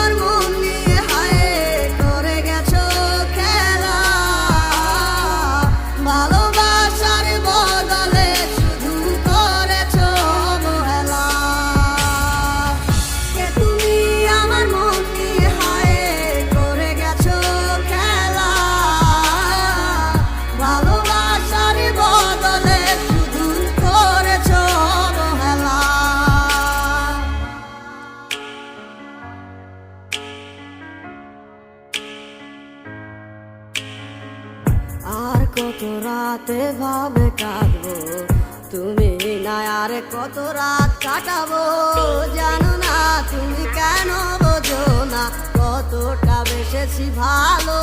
আমার মন নিয়ে হায় করে গেছো খেলা, ভালোবাসার বদলে শুধু করেছো অবহেলা। কে তুমি আমার মন নিয়ে হায় করে গেছো খেলা, ভালোবাসার বদলে শুধু করেছো অবহেলা। আর কত রাতে ভাবে কাটবো তুমি না, আর কত রাত কাটাবো জানো না তুমি কেন বোঝো না কতটা বেসেছি ভালো।